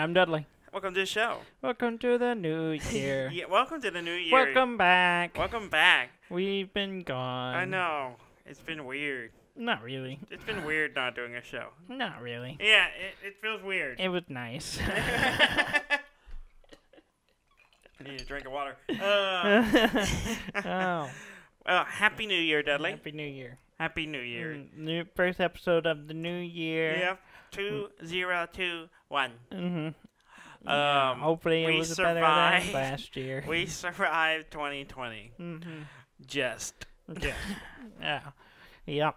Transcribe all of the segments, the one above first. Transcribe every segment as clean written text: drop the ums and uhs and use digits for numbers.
I'm Dudley. Welcome to the show. Welcome to the new year. Yeah, welcome to the new year. Welcome back. Welcome back. We've been gone. I know. It's been weird. Not really. It's been weird not doing a show. Not really. Yeah, it feels weird. It was nice. I need a drink of water. Oh. Well, Happy New Year, Dudley. Happy New Year. Happy New Year. New first episode of the new year. Yeah. 2021. Mm-hmm. Hopefully it was better than last year. We survived 2020. Mm-hmm. Just. Yeah. Yep.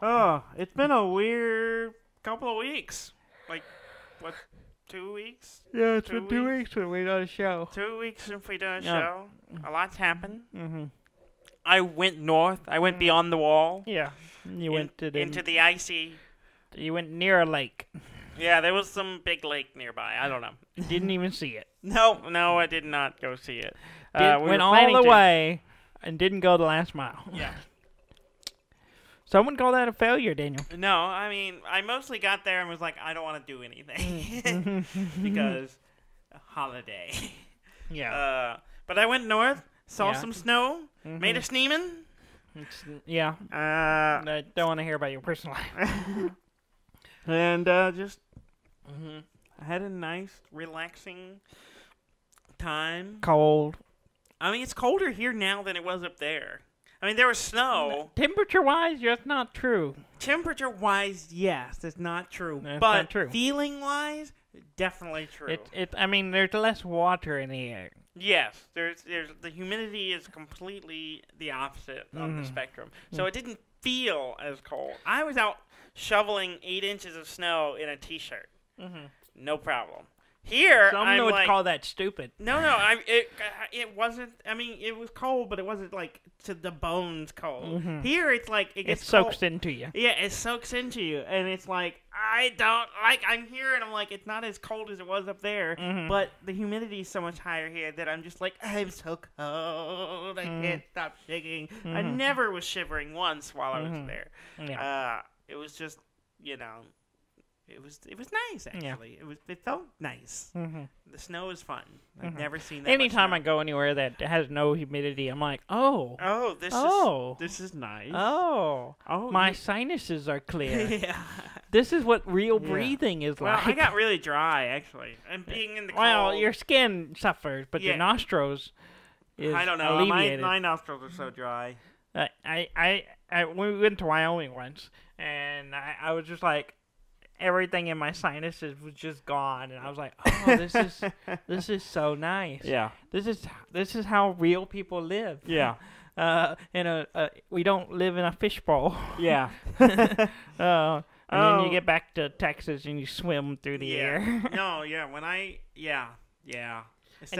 Oh, it's been a weird couple of weeks. Like, what, 2 weeks? Yeah, it's been 2 weeks since we done a show. 2 weeks since we done a show. A lot's happened. Mm-hmm. I went north. I went beyond the wall. Yeah. You went into the icy. You went near a lake. Yeah, there was some big lake nearby. I don't know. Didn't even see it. No, I did not go see it. We went all the way and didn't go the last mile. Yeah. Someone call that a failure, Daniel. No, I mean, I mostly got there and was like, I don't want to do anything. Because holiday. Yeah. But I went north, saw some snow, made a sneeman. Yeah. I don't want to hear about your personal life. And just I had a nice, relaxing time. Cold. I mean, it's colder here now than it was up there. I mean, there was snow. Temperature-wise, that's not true. Temperature-wise, yes, that's not true. That's but not true. Feeling-wise, definitely true. I mean, there's less water in the air. Yes, there's the humidity is completely the opposite of the spectrum. So it didn't feel as cold. I was out shoveling 8 inches of snow in a t-shirt. No problem. Here, Someone would call that stupid. No, it wasn't. I mean, it was cold, but it wasn't like to the bones cold. Here, it's like it gets soaks cold. into you. Yeah, it soaks into you, and it's like I don't like. I'm here, and I'm like, it's not as cold as it was up there, but the humidity is so much higher here that I'm just like, I'm so cold. I can't stop shaking. I never was shivering once while I was there. Yeah. It was just, It was nice actually. Yeah. It felt nice. The snow is fun. I've never seen that. Anytime I go anywhere that has no humidity, I'm like, this is nice. My sinuses are clear. Yeah. This is what real breathing is well, like. I got really dry actually. And being in the cold. Well, your skin suffers, but your nostrils is I don't know. alleviated. My nostrils are so dry. We went to Wyoming once, and I was just like, everything in my sinuses was just gone, and I was like, "Oh, this is so nice. Yeah, this is how real people live. Yeah, we don't live in a fishbowl. Yeah, and then you get back to Texas and you swim through the air. No, yeah. It's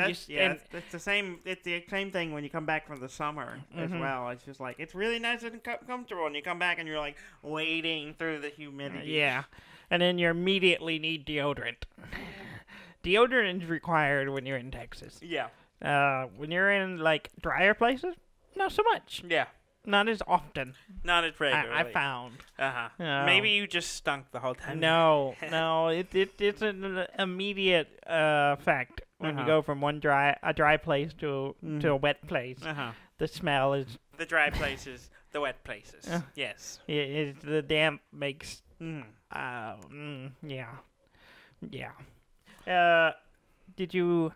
the same. It's the same thing when you come back from the summer as well. It's just like it's really nice and comfortable, and you come back and you're like wading through the humidity. Yeah. And then you immediately need deodorant. Deodorant is required when you're in Texas. Yeah. When you're in, like, drier places, not so much. Yeah. Not as often. Not as regularly. I found. Maybe you just stunk the whole time. No. It's an immediate fact when you go from a dry place to a wet place. The smell is... The dry places, the wet places. Yes. The damp makes... Did you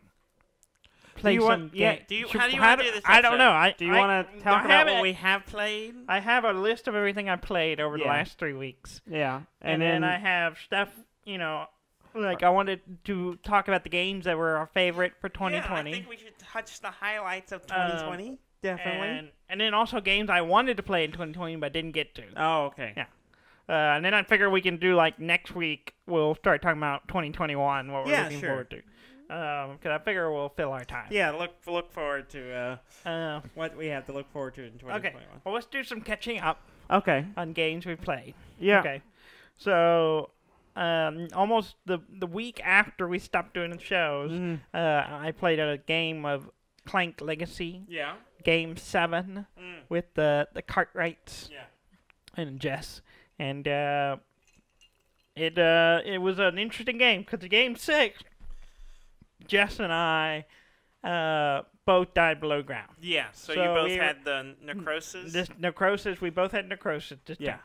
play some game? How do you want to do this episode? I don't know. Do you want to talk about what we have played? I have a list of everything I played over the last 3 weeks. Yeah. And then I have stuff, like I wanted to talk about the games that were our favorite for 2020. Yeah, I think we should touch the highlights of 2020. Definitely. And then also games I wanted to play in 2020 but didn't get to. Oh, okay. Yeah. And then I figure we can do, like, next week, we'll start talking about 2021, what we're looking forward to. Because I figure we'll fill our time. Yeah, look forward to what we have to look forward to in 2021. Okay, well, let's do some catching up on games we've played. Yeah. Okay, so almost the week after we stopped doing the shows, I played a game of Clank Legacy. Yeah. Game 7 with the Cartwrights and Jess. And It was an interesting game because the game 6, Jess and I both died below ground. Yeah, so you both had the necrosis? This necrosis, we both had necrosis this time.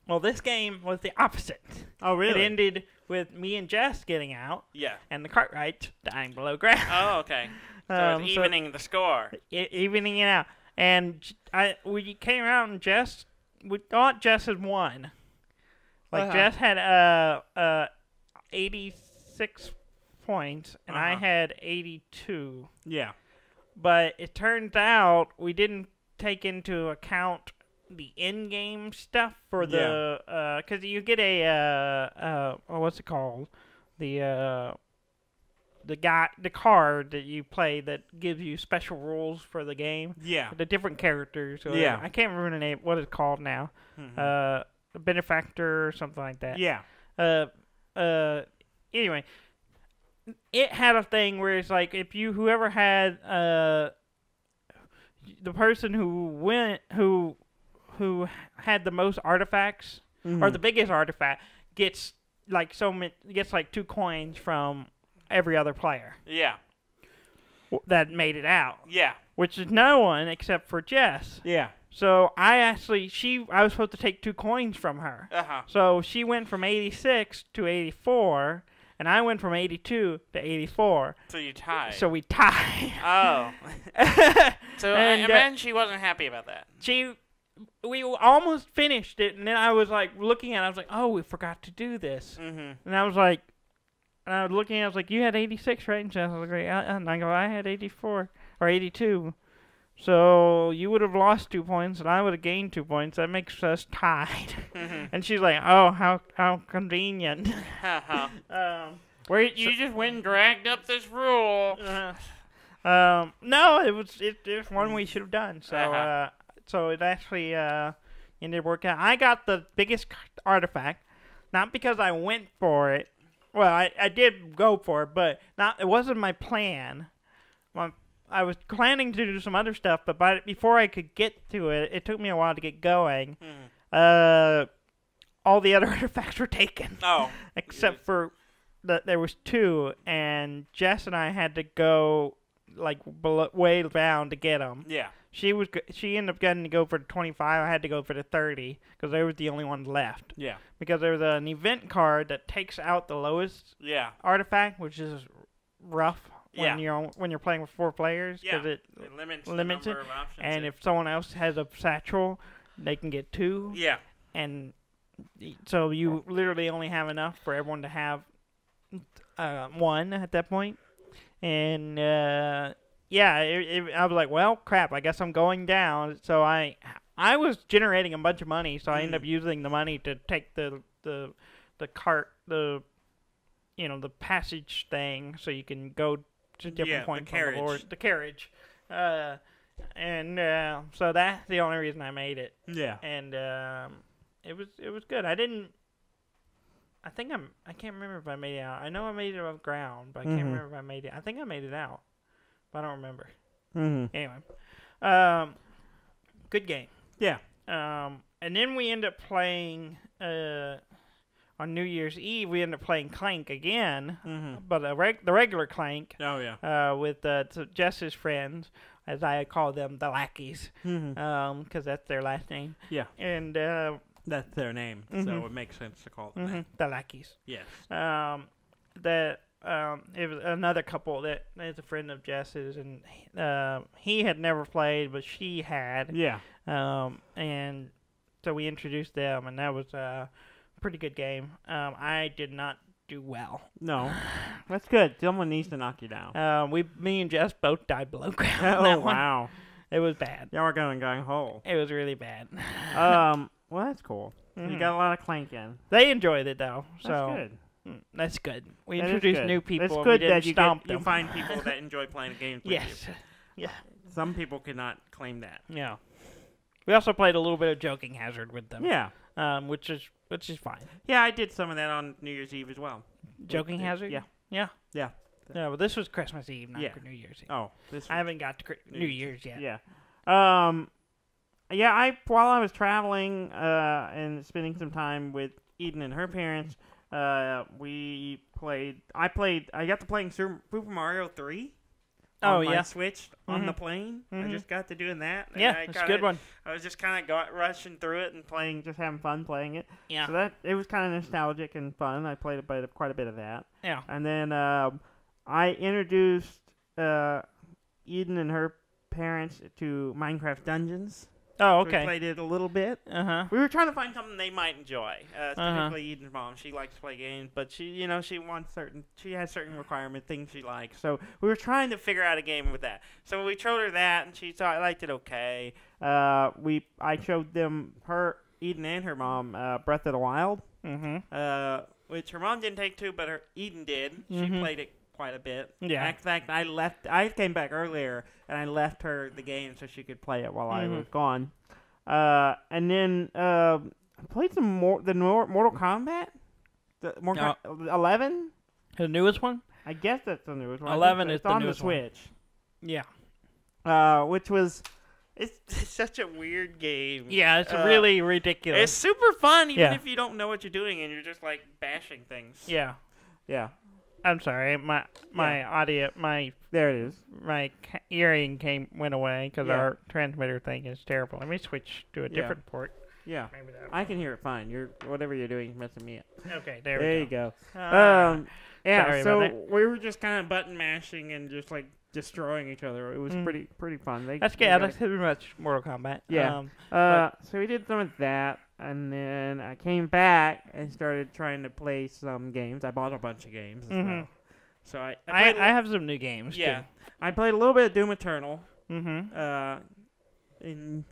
Well, this game was the opposite. Oh, really? It ended with me and Jess getting out. Yeah. And the Cartwrights dying below ground. Oh, okay. So it's evening the score. Evening it out. And we came out and we thought Jess had won. Like, Jess had 86 points, and I had 82. Yeah. But it turns out we didn't take into account the in-game stuff for the because you get what's it called, the card that you play that gives you special rules for the game. Yeah. The different characters. Yeah. I can't remember the name. What it's called now. A benefactor or something like that. Yeah. Anyway, it had a thing where it's like if whoever had the person who had the most artifacts or the biggest artifact gets like 2 coins from every other player. Yeah. That made it out. Yeah. Which is no one except for Jess. Yeah. So I was supposed to take 2 coins from her. So she went from 86 to 84, and I went from 82 to 84. So you tied. So we tied. Oh. So I imagine she wasn't happy about that. We almost finished it, and then I was like looking at it, I was like, oh, we forgot to do this. And I was like, and I was looking at it, I was like, you had 86, right? And she was like, and I go, I had 84 or 82. So you would have lost 2 points, and I would have gained 2 points. That makes us tied. And she's like, "Oh, how convenient." Where you just went and dragged up this rule? No, it was one we should have done. So so it actually ended working out. I got the biggest artifact, not because I went for it. Well, I did go for it, but it wasn't my plan. I was planning to do some other stuff, but before I could get to it, it took me a while to get going. All the other artifacts were taken. Oh. Except for there was 2, and Jess and I had to go like way down to get them. Yeah. She ended up getting to go for the 25. I had to go for the 30 because they were the only ones left. Yeah. Because there was an event card that takes out the lowest artifact, which is rough. When you're playing with 4 players, because it limits the number of options. And if someone else has a satchel, they can get 2. Yeah. And so you literally only have enough for everyone to have 1 at that point. And I was like, well, crap, I guess I'm going down. So I was generating a bunch of money, so I ended up using the money to take the cart, the passage thing, so you can go to different points on the board. The carriage. So that's the only reason I made it. Yeah. And it was good. I can't remember if I made it out. I know I made it above ground, but I can't remember if I made it. I think I made it out, but I don't remember. Anyway. Good game. Yeah. And then we end up playing on New Year's Eve, we ended up playing Clank again, but the regular Clank. Oh, yeah. With Jess's friends, as I call them, the lackeys, because that's their last name. Yeah. And that's their name, so it makes sense to call them that. The lackeys. Yes. It was another couple that is a friend of Jess's, and he had never played, but she had. Yeah. And so we introduced them, and that was pretty good game. I did not do well. No, that's good. Someone needs to knock you down. Me and Jess both died below ground. Oh wow, it was bad. Y'all were going hole. It was really bad. Well, that's cool. You got a lot of clanking. They enjoyed it though. So that's good. That's good. We introduced new people. It's good that you find people that enjoy playing games with you. Yes. Yeah. Some people could not claim that. Yeah. We also played a little bit of Joking Hazard with them. Yeah. Which is fine. Yeah, I did some of that on New Year's Eve as well. Joking Hazard? Yeah. Yeah. Yeah. Yeah, well, this was Christmas Eve, not New Year's Eve. Oh, I haven't got to New Year's yet. Yeah. While I was traveling and spending some time with Eden and her parents, we played. I got to playing Super Mario 3. Oh, on my yeah. Switch on the plane. I just got to doing that. And Yeah, it's a good one. I was just kind of rushing through it and playing, just having fun playing it. Yeah. So it was kind of nostalgic and fun. I played quite a bit of that. Yeah. And then I introduced Eden and her parents to Minecraft Dungeons. Oh, So okay. we played it a little bit. We were trying to find something they might enjoy. Specifically, Eden's mom. She likes to play games, but she has certain requirement things she likes. So we were trying to figure out a game with that. So we showed her that, and she thought I liked it okay. I showed them Eden and her mom Breath of the Wild, which her mom didn't take to, but Eden did. She played it quite a bit. Yeah. In fact, I came back earlier and I left her the game so she could play it while I was gone. And then I played some Mortal Kombat. The 11. The newest one. I guess that's the newest one. 11 is it's the on newest the Switch. Yeah. Which was it's such a weird game. Yeah, it's really ridiculous. It's super fun even if you don't know what you're doing and you're just like bashing things. Yeah. Yeah. I'm sorry, my audio, there it is. My earring went away because Yeah. our transmitter thing is terrible. Let me switch to a different port. Yeah, Maybe I can hear it fine. Whatever you're doing is messing me up. Okay, there you we go. Yeah, sorry so about that. we were just kind of button mashing and just like destroying each other. It was pretty fun. That's good. That's pretty much Mortal Kombat. Yeah. So we did some of that, and then I came back and started trying to play some games. I bought a bunch of games as well. So I have some new games. Yeah. Too. I played a little bit of Doom Eternal. And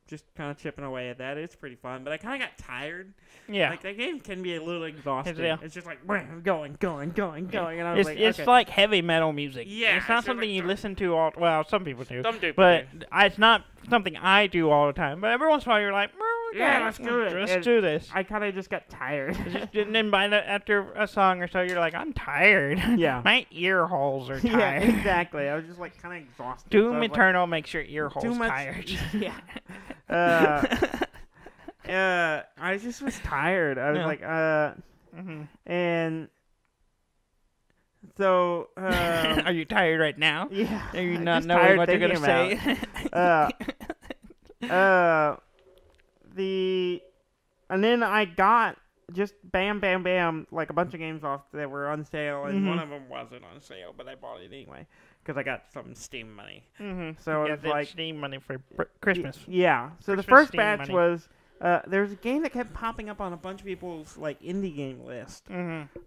just kind of chipping away at that. It's pretty fun, but I kind of got tired. Yeah. Like that game can be a little exhausting. Yeah. It's just like going, and I was it's like heavy metal music. Yeah, it's not it's something like- you listen to all. Well, some people do. Some do, but it's not something I do all the time. But every once in a while, you're like, yeah, let's do it. Let's do this. I kind of just got tired. And then after a song or so, you're like, I'm tired. Yeah. My ear holes are Yeah, tired. exactly. I was just like kind of exhausted. Doom Eternal makes your ear holes too much- tired. Yeah. I just was tired. I was like, and so. Are you tired right now? Yeah. Are you I'm not just knowing tired what you're gonna thinking say? And then I got just bam, like a bunch of games off that were on sale, and one of them wasn't on sale, but I bought it anyway because I got some Steam money. So it was like Steam money for Christmas. Yeah. So the Christmas first Steam batch money. was there's a game that kept popping up on a bunch of people's like indie game list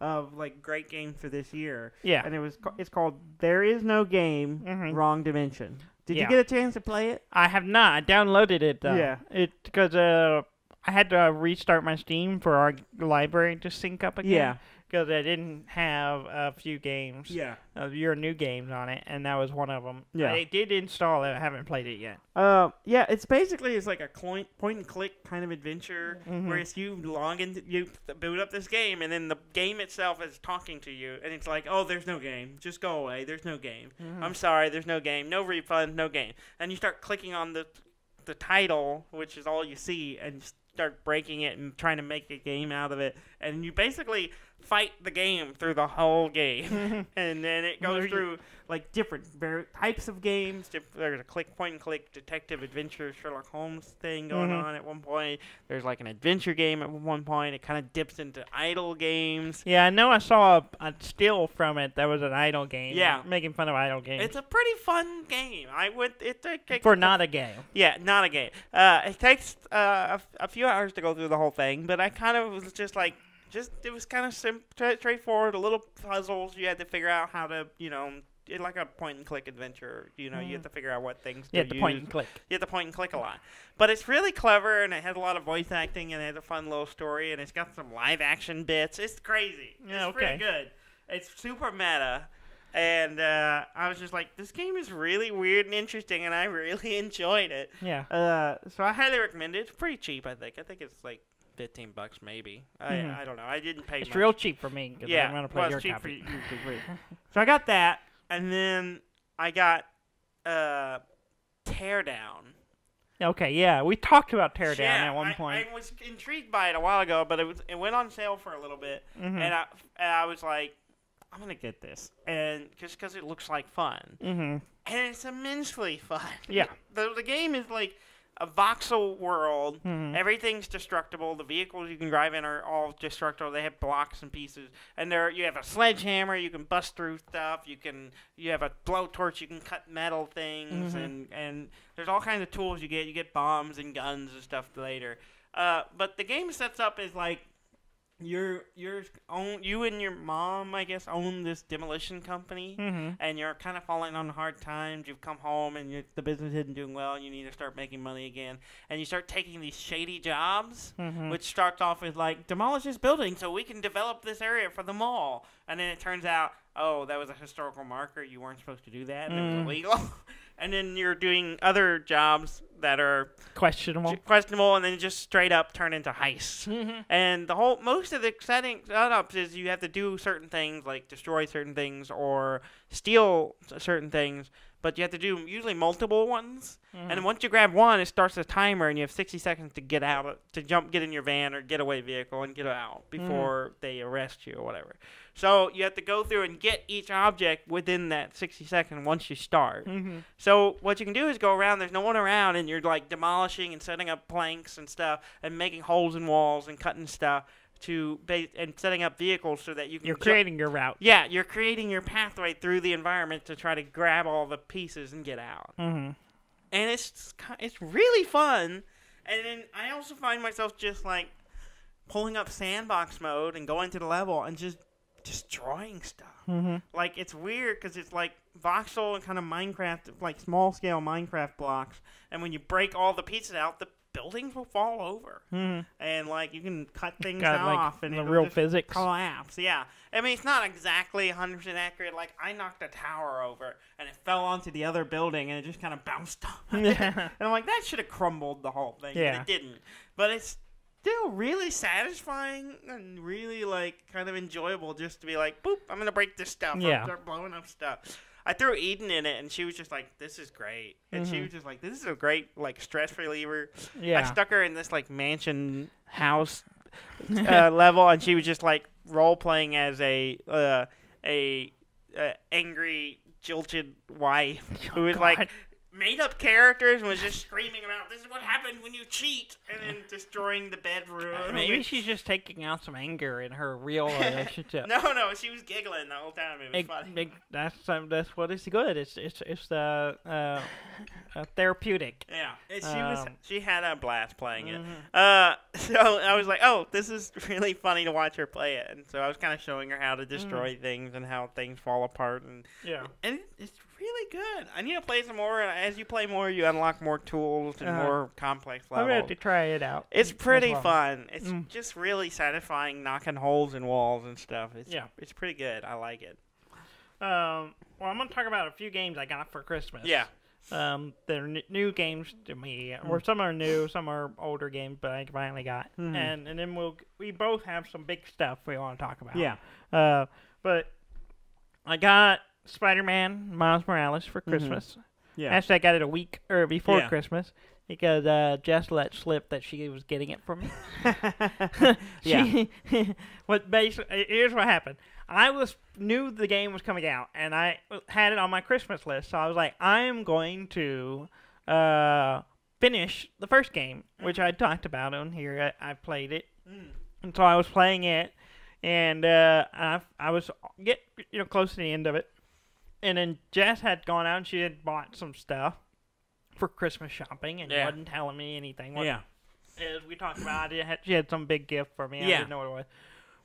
of like great games for this year. Yeah. And it's called There Is No Game, Wrong Dimension. Did you get a chance to play it? I have not. I downloaded it though. Yeah. Because I had to restart my Steam for our library to sync up again. Yeah. Because I didn't have a few games. Yeah. Your new games on it, and that was one of them. Yeah. I did install it. I haven't played it yet. Yeah, it's like a point and click kind of adventure where it's you boot up this game, and then the game itself is talking to you, and it's like, oh, there's no game, just go away, there's no game. I'm sorry, there's no game, no refund, no game, and you start clicking on the title, which is all you see, and start breaking it and trying to make a game out of it, and you basically fight the game through the whole game, and then it goes through like different types of games. There's a point and click detective adventure Sherlock Holmes thing going on at one point. There's like an adventure game at one point. It kind of dips into idle games. Yeah, I know. I saw a still from it that was an idle game. Yeah, making fun of idle games. It's a pretty fun game. For not a game. Yeah, not a game. It takes a few hours to go through the whole thing, but I kind of was just like. It was kind of straightforward, a little puzzles you had to figure out how to, it's like a point-and-click adventure, you have to figure out what things to use. You have to point and click a lot. But it's really clever, and it has a lot of voice acting, and it has a fun little story, and it's got some live-action bits. It's crazy. It's pretty good. It's super meta, and I was just like, this game is really weird and interesting, and I really enjoyed it. Yeah. So I highly recommend it. It's pretty cheap, I think. I think it's like $15 maybe. I don't know. I didn't pay much. It's real cheap for me because I'm going to play your cheap copy. for you. So I got that, and then I got Teardown. Okay, yeah, we talked about Teardown Yeah, at one point. I was intrigued by it a while ago, but it went on sale for a little bit, and I was like, I'm gonna get this, and just because it looks like fun, and it's immensely fun. Yeah, the game is like a voxel world. Everything's destructible. The vehicles you can drive in are all destructible. They have blocks and pieces, and you have a sledgehammer. You can bust through stuff. You have a blowtorch. You can cut metal things, and there's all kinds of tools you get. You get bombs and guns and stuff later. But the game sets up as like you and your mom, I guess, own this demolition company, and you're kind of falling on hard times. You've come home, and the business isn't doing well, and you need to start making money again. And you start taking these shady jobs, which starts off with, like, demolish this building so we can develop this area for the mall. And then it turns out, oh, that was a historical marker. You weren't supposed to do that, and it was illegal. And then you're doing other jobs that are questionable, and then just straight up turn into heists. And most of the setups is you have to do certain things, like destroy certain things or steal certain things, but you have to do usually multiple ones. And then once you grab one, it starts a timer, and you have 60 seconds to get out, get in your van or getaway vehicle and get out before they arrest you or whatever. So you have to go through and get each object within that 60 seconds once you start. So what you can do is go around, there's no one around, and you're like demolishing and setting up planks and stuff and making holes in walls and cutting stuff and setting up vehicles so that you can... You're creating your route. Yeah, you're creating your pathway through the environment to try to grab all the pieces and get out. And it's really fun. And then I also find myself just like pulling up sandbox mode and going to the level and just destroying stuff. Like, it's weird because it's like voxel and kind of Minecraft, like small scale Minecraft blocks. And when you break all the pieces out, the buildings will fall over, and like you can cut things off, and the real physics collapse. Yeah, I mean it's not exactly 100% accurate. Like I knocked a tower over, and it fell onto the other building, and it just kind of bounced off. And I'm like, that should have crumbled the whole thing. Yeah, but it didn't. But it's still really satisfying and really like kind of enjoyable just to be like, boop, I'm gonna break this stuff. Yeah, start blowing up stuff. I threw Eden in it, and she was just like, this is great. And she was just like, this is a great, like, stress reliever. Yeah. I stuck her in this, like, mansion house level, and she was just, like, role-playing as a angry, jilted wife who was, like, made up characters and was just screaming about, this is what happens when you cheat, and then destroying the bedroom. Maybe she's just taking out some anger in her real relationship. No, she was giggling the whole time. It was funny. That's what is good. It's therapeutic. Yeah, she had a blast playing it. So I was like, oh, this is really funny to watch her play it, and so I was kind of showing her how to destroy things and how things fall apart, and it's really good. I need to play some more, and as you play more, you unlock more tools and more complex levels. I'm going to have to try it out. It's pretty fun. It's just really satisfying knocking holes in walls and stuff. It's pretty good. I like it. Well, I'm going to talk about a few games I got for Christmas. Yeah. They're new games to me, or some are new, some are older games, but I finally got. And then we both have some big stuff we want to talk about. Yeah. But I got Spider-Man Miles Morales for Christmas. Yeah. Actually, I got it a week before Christmas because Jess let slip that she was getting it for me. Basically, here's what happened. I knew the game was coming out, and I had it on my Christmas list. So I was like, I am going to finish the first game, which I talked about on here. I played it, and so I was playing it, and I was close to the end of it. And then Jess had gone out and she had bought some stuff for Christmas shopping and wasn't telling me anything. As we talked about, she had some big gift for me. I didn't know what it was.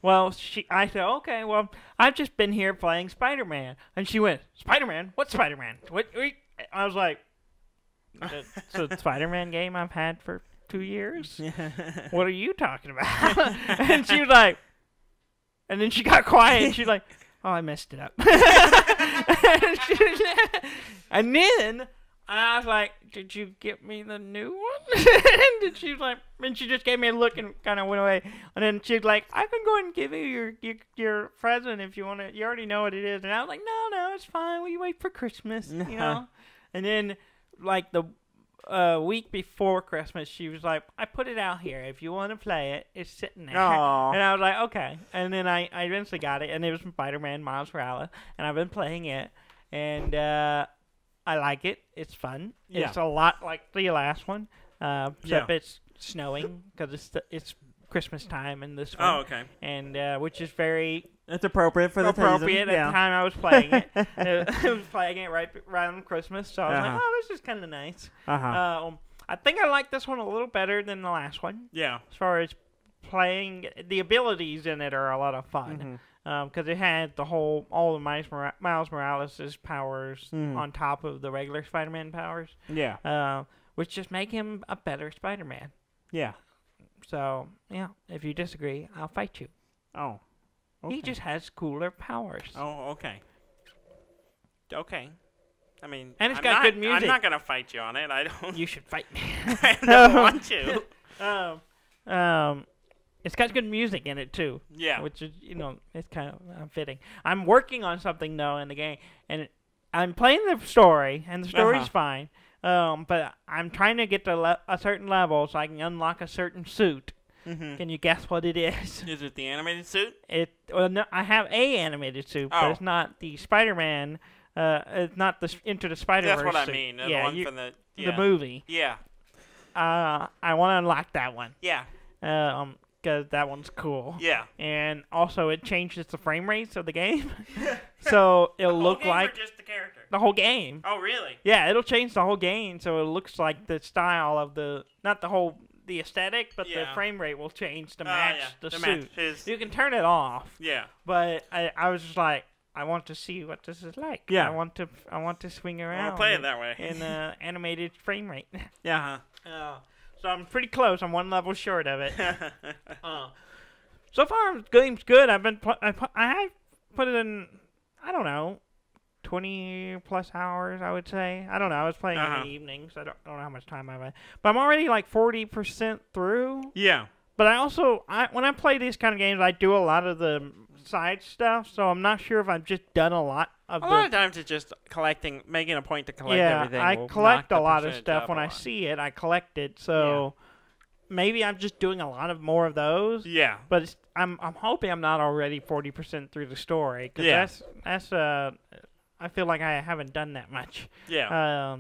Well, I said, okay, well, I've just been here playing Spider-Man. And she went, Spider-Man? What Spider-Man? What? I was like, it's a Spider-Man game I've had for 2 years? What are you talking about? And she was like, and then she got quiet and she's like, oh, I messed it up. And then I was like, did you get me the new one? And she was like, and she just gave me a look and kind of went away. And then she was like, I can go ahead and give you your present if you want to. You already know what it is. And I was like, no, it's fine. We wait for Christmas, you know. And then like the a week before Christmas, she was like, I put it out here. If you want to play it, it's sitting there. Aww. And I was like, okay. And then I eventually got it, and it was from Spider-Man Miles Morales, and I've been playing it, and I like it. It's fun. Yeah. It's a lot like the last one, except it's snowing because it's Christmas time in this one. Oh, okay. And which is very It's appropriate for the appropriate season. at the time I was playing it. I was playing it right on Christmas, so I was like, oh, this is kind of nice. I think I like this one a little better than the last one. Yeah. As far as playing, the abilities in it are a lot of fun. Because it had all the Miles Morales' powers on top of the regular Spider-Man powers. Yeah. Which just make him a better Spider-Man. Yeah. So, yeah, if you disagree, I'll fight you. Oh. Okay. He just has cooler powers. Oh, okay. Okay. I mean, and it's got good music. I'm not gonna fight you on it. I don't. You should fight me. I don't want to. It's got good music in it too. Yeah. Which is, it's kind of fitting. I'm working on something though in the game, and I'm playing the story, and the story's fine. But I'm trying to get to a certain level so I can unlock a certain suit. Can you guess what it is? Is it the animated suit? No, I have a animated suit, but it's not the Spider-Man. It's not the Into the Spider-Verse. That's what I suit. mean. The Yeah, one from the movie. Yeah. I want to unlock that one. Yeah. Because that one's cool. Yeah. And also, it changes the frame rates of the game, so it'll look like or just the character. The whole game. Oh, really? Yeah, it'll change the whole game, so it looks like the style of not the aesthetic, but the frame rate will change to match the suit. You can turn it off. Yeah. But I was just like, I want to see what this is like. Yeah. I want to swing around. I'll play it that way. In animated frame rate. Yeah. So I'm pretty close. I'm one level short of it. So far, the game's good. I have put it in, I don't know, 20 plus hours, I would say. I don't know. I was playing in the evenings. I don't know how much time I've had. But I'm already like 40% through. Yeah. But I also, when I play these kind of games, I do a lot of the side stuff. So I'm not sure if I've just done a lot of a lot of times it's just making a point to collect everything. Yeah, I collect a lot of stuff. When I see it, I collect it. So maybe I'm just doing a lot more of those. Yeah. But I'm hoping I'm not already 40% through the story. Because that's I feel like I haven't done that much. Yeah.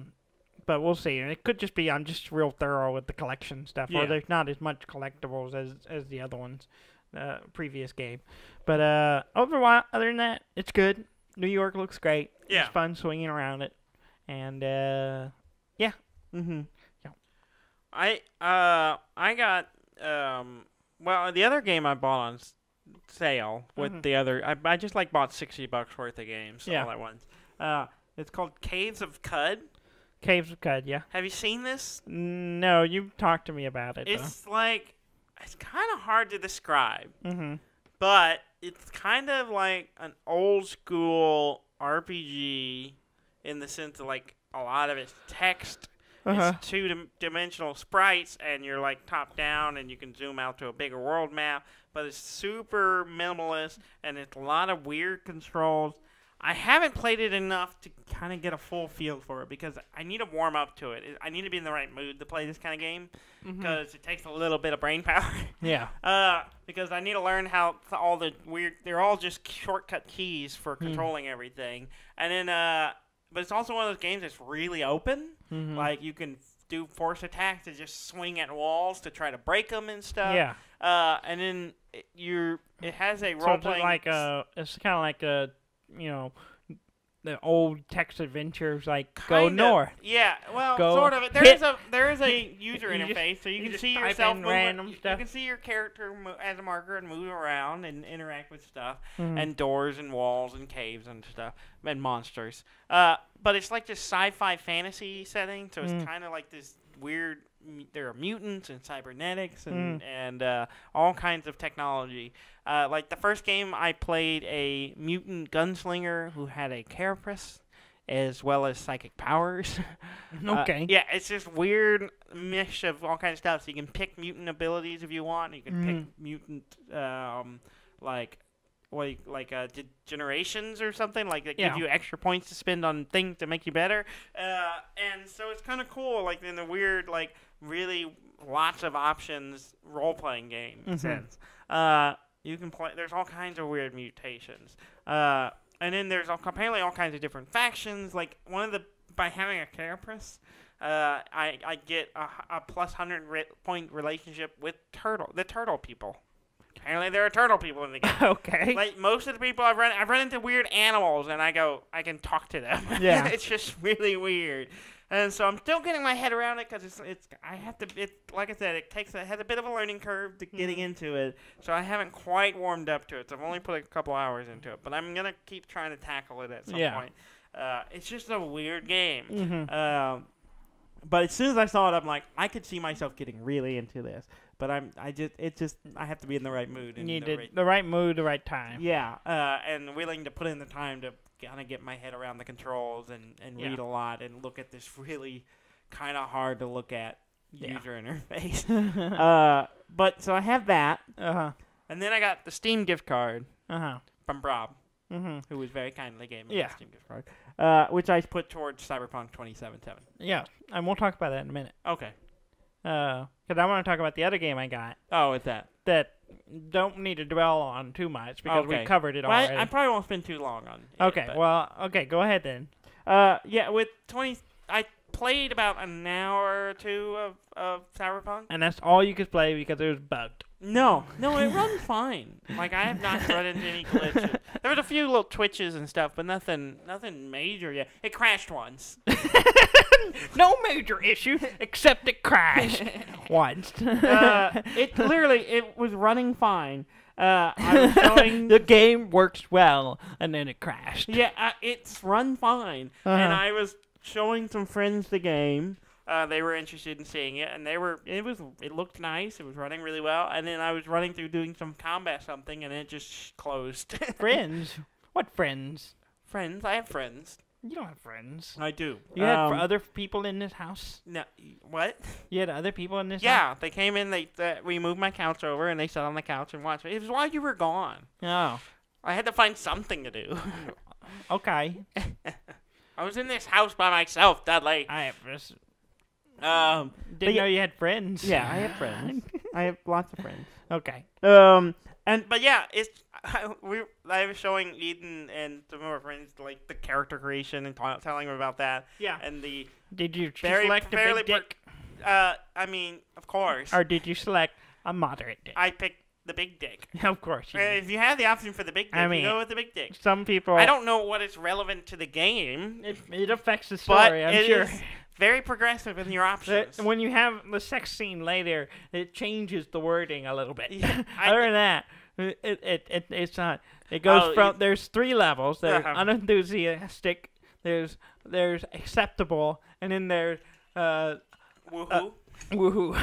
But we'll see. And it could just be I'm just real thorough with the collection stuff, or there's not as much collectibles as the other ones, previous game. But other than that, it's good. New York looks great. Yeah. It's fun swinging around it, and yeah. Mm-hmm. Yeah. I got the other game I bought on sale with the other. I just bought $60 worth of games all at once. It's called Caves of Cud. Caves of Cud, yeah. Have you seen this? No, you talked to me about it. It's it's kind of hard to describe, but it's kind of like an old school RPG in the sense of a lot of it's text. It's two-dimensional sprites, and you're top down, and you can zoom out to a bigger world map. But it's super minimalist, and it's a lot of weird controls. I haven't played it enough to kind of get a full feel for it because I need to warm up to it. I need to be in the right mood to play this kind of game because it takes a little bit of brain power. Yeah. Because I need to learn how all the weird. They're all just shortcut keys for controlling everything, and then but it's also one of those games that's really open. Like you can do force attacks to just swing at walls to try to break them and stuff. Yeah. And then it has a role playing. It's kind of like a the old text adventures go north. Yeah, well, go sort of. There is a user interface, so you can see yourself random stuff. You can see your character as a marker and move around and interact with stuff, and doors and walls and caves and stuff and monsters. But it's like this sci-fi fantasy setting, so it's kind of like this weird. There are mutants and cybernetics and all kinds of technology. Like the first game, I played a mutant gunslinger who had a carapace as well as psychic powers. Okay. Yeah, it's just weird mesh of all kinds of stuff. So you can pick mutant abilities if you want. You can pick mutant generations or something, like that give you extra points to spend on things to make you better. And so it's kind of cool, like in the weird, like really lots of options role-playing game sense. You can play. There's all kinds of weird mutations. And then there's apparently all kinds of different factions. Like by having a carapace, I get a plus 100 point relationship with the turtle people. Apparently there are turtle people in the game. Okay. Like most of the people I've run into weird animals, and I can talk to them. Yeah. It's just really weird. And so I'm still getting my head around it because like I said, it has a bit of a learning curve to getting into it. So I haven't quite warmed up to it. So I've only put a couple hours into it, but I'm gonna keep trying to tackle it at some point. It's just a weird game. But as soon as I saw it, I'm like, I could see myself getting really into this. But I have to be in the right mood. You need the right mood, the right time. Yeah, and willing to put in the time to kind of get my head around the controls and read a lot and look at this really kind of hard to look at user interface. But so I have that. And then I got the Steam gift card from Rob, who was very kindly gave me the Steam gift card, which I put towards Cyberpunk 2077. Yeah, and we'll talk about that in a minute. Okay. Because I want to talk about the other game I got. Oh, what's that? That don't need to dwell on too much because we covered it already. I probably won't spend too long on it. Okay, go ahead then. With 20... I played about an hour or two of Cyberpunk. And that's all you could play because it was bugged. No, it runs fine. Like, I have not run into any glitches. There was a few little twitches and stuff, but nothing major yet. It crashed once. No major issue, except it crashed once. It was running fine. I was showing... The game works well, and then it crashed. Yeah, it's run fine. And I was showing some friends the game. They were interested in seeing it, and it looked nice. It was running really well. And then I was running through doing some combat something, and it just closed. Friends? What friends? Friends? I have friends. You don't have friends. I do. You had other people in this house? No. What? You had other people in this house? Yeah, they came in. We moved my couch over, and they sat on the couch and watched it. It was while you were gone. Oh. I had to find something to do. Okay. I was in this house by myself, Dudley. Didn't know you had friends. Yeah, I have friends. I have lots of friends. Okay. But yeah, I was showing Eden and some of our friends like the character creation and telling them about that. Yeah. And did you select a big dick? I mean, of course. Or did you select a moderate dick? I picked the big dick. Of course. If you have the option for the big dick, you go with the big dick. Some people. I don't know what is relevant to the game. It affects the story. I'm sure. Is very progressive in your options. When you have the sex scene later, it changes the wording a little bit. Yeah, other than that, it's not. It goes from there's 3 levels. There's unenthusiastic. There's acceptable, and then there's woohoo. Woohoo.